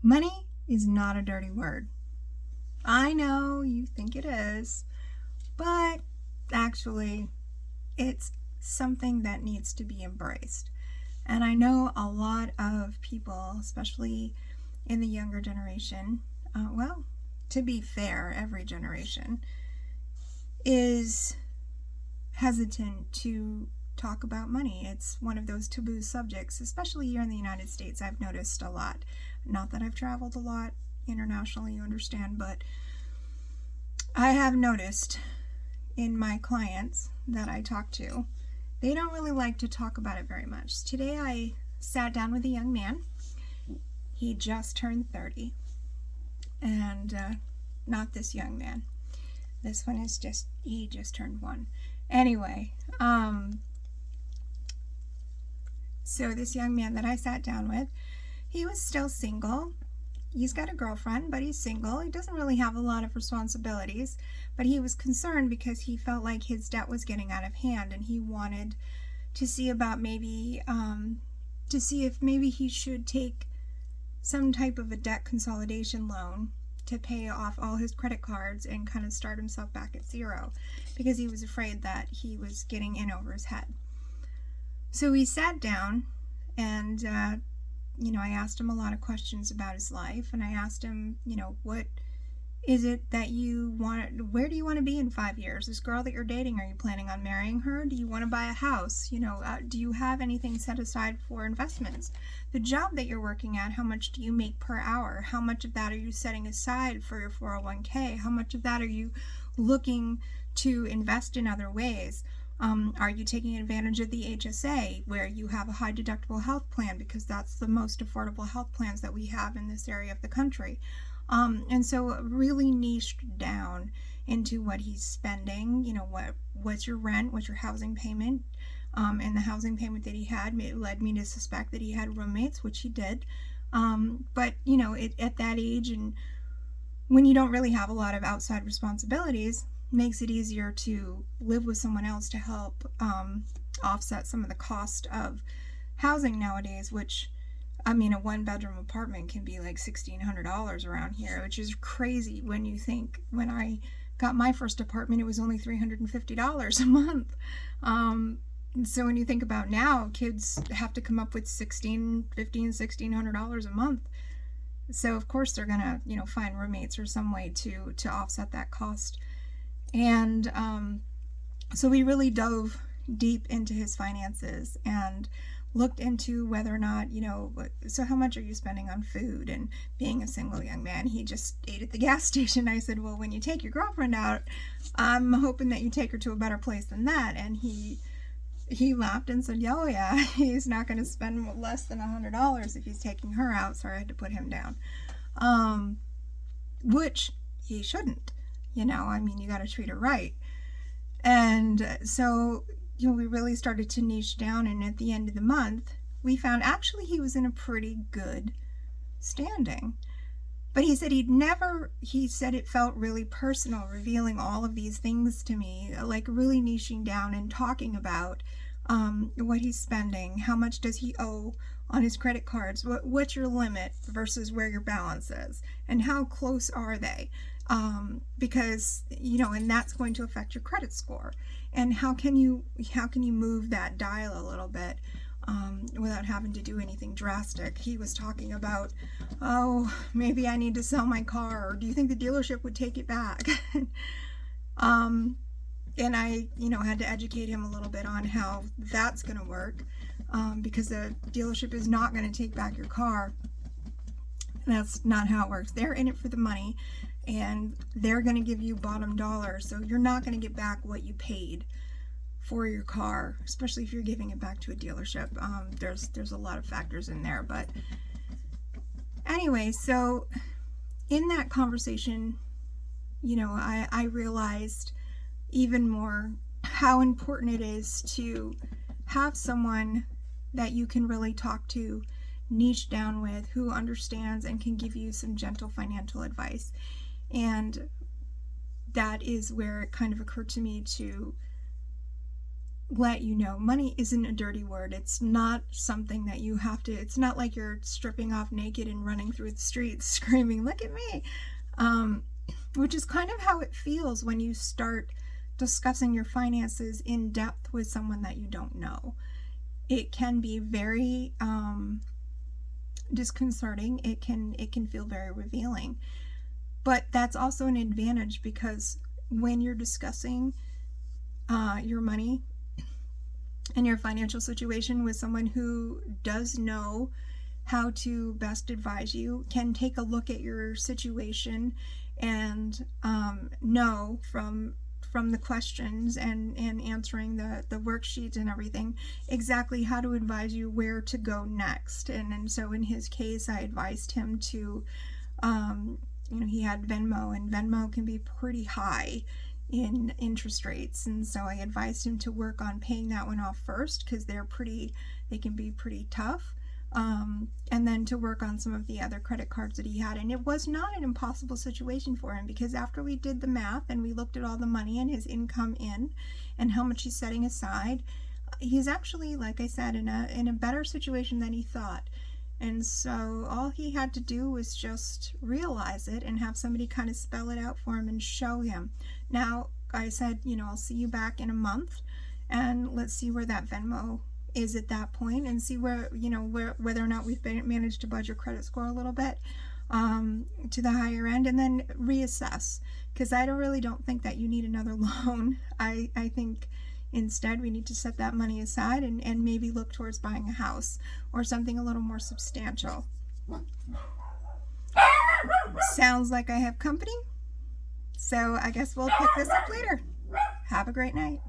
Money is not a dirty word. I know you think it is, but actually, it's something that needs to be embraced. And I know a lot of people, especially in the younger generation, well, to be fair, every generation is hesitant to talk about money. It's one of those taboo subjects, especially here in the United States. I've noticed a lot. Not that I've traveled a lot internationally, you understand, but I have noticed in my clients that I talk to, they don't really like to talk about it very much. Today I sat down with a young man. He just turned 30. And not this young man. This one is he just turned 1. Anyway, so this young man that I sat down with, he was still single. He's got a girlfriend, but he's single. He doesn't really have a lot of responsibilities, but he was concerned because he felt like his debt was getting out of hand, and he wanted to see about maybe, to see if maybe he should take some type of a debt consolidation loan to pay off all his credit cards and kind of start himself back at zero, because he was afraid that he was getting in over his head. So we sat down and, I asked him a lot of questions about his life, and I asked him, what is it that you want, where do you want to be in 5 years? This girl that you're dating, are you planning on marrying her? Do you want to buy a house? Do you have anything set aside for investments? The job that you're working at, how much do you make per hour? How much of that are you setting aside for your 401k? How much of that are you looking to invest in other ways? Are you taking advantage of the HSA, where you have a high deductible health plan, because that's the most affordable health plans that we have in this area of the country? And so really niched down into what he's spending. What's your rent, what's your housing payment? And the housing payment that he had led me to suspect that he had roommates, which he did. But at that age, and when you don't really have a lot of outside responsibilities, makes it easier to live with someone else to help offset some of the cost of housing nowadays, which, a 1-bedroom apartment can be like $1,600 around here, which is crazy when you think when I got my first apartment, it was only $350 a month. So when you think about now, kids have to come up with $1,600 a month. So of course they're gonna, find roommates or some way to offset that cost. And so we really dove deep into his finances and looked into whether or not, so how much are you spending on food? And being a single young man, he just ate at the gas station. I said, well, when you take your girlfriend out, I'm hoping that you take her to a better place than that. And he laughed and said, oh yeah, he's not going to spend less than $100 if he's taking her out. So I had to put him down, which he shouldn't. You got to treat her right. And so, we really started to niche down, and at the end of the month, we found actually he was in a pretty good standing. But he said he said it felt really personal, revealing all of these things to me, like really niching down and talking about what he's spending, how much does he owe on his credit cards, what's your limit versus where your balance is, and how close are they? Because, and that's going to affect your credit score. And how can you move that dial a little bit without having to do anything drastic? He was talking about, oh, maybe I need to sell my car, or do you think the dealership would take it back? And I, had to educate him a little bit on how that's going to work, because the dealership is not going to take back your car. That's not how it works. They're in it for the money, and they're going to give you bottom dollar, so you're not going to get back what you paid for your car, especially if you're giving it back to a dealership. There's a lot of factors in there, but anyway, so in that conversation, I realized even more how important it is to have someone that you can really talk to, niche down with, who understands and can give you some gentle financial advice. And that is where it kind of occurred to me to let you know money isn't a dirty word. It's not something that you have to, it's not like you're stripping off naked and running through the streets screaming, look at me. Which is kind of how it feels when you start discussing your finances in depth with someone that you don't know. It can be very disconcerting. It can feel very revealing. But that's also an advantage, because when you're discussing your money and your financial situation with someone who does know how to best advise you, can take a look at your situation and know from the questions and answering the worksheets and everything exactly how to advise you where to go next. And so in his case, I advised him to, he had Venmo, and Venmo can be pretty high in interest rates, and so I advised him to work on paying that one off first, because they can be pretty tough, and then to work on some of the other credit cards that he had. And it was not an impossible situation for him, because after we did the math and we looked at all the money and his income in and how much he's setting aside, he's actually, like I said, in a better situation than he thought. And so all he had to do was just realize it and have somebody kind of spell it out for him and show him. Now, I said, I'll see you back in a month, and let's see where that Venmo is at that point, and see whether or not we've managed to budge your credit score a little bit to the higher end, and then reassess. Because I really don't think that you need another loan. I think instead we need to set that money aside and maybe look towards buying a house or something a little more substantial. Sounds like I have company, so I guess we'll pick this up later. Have a great night.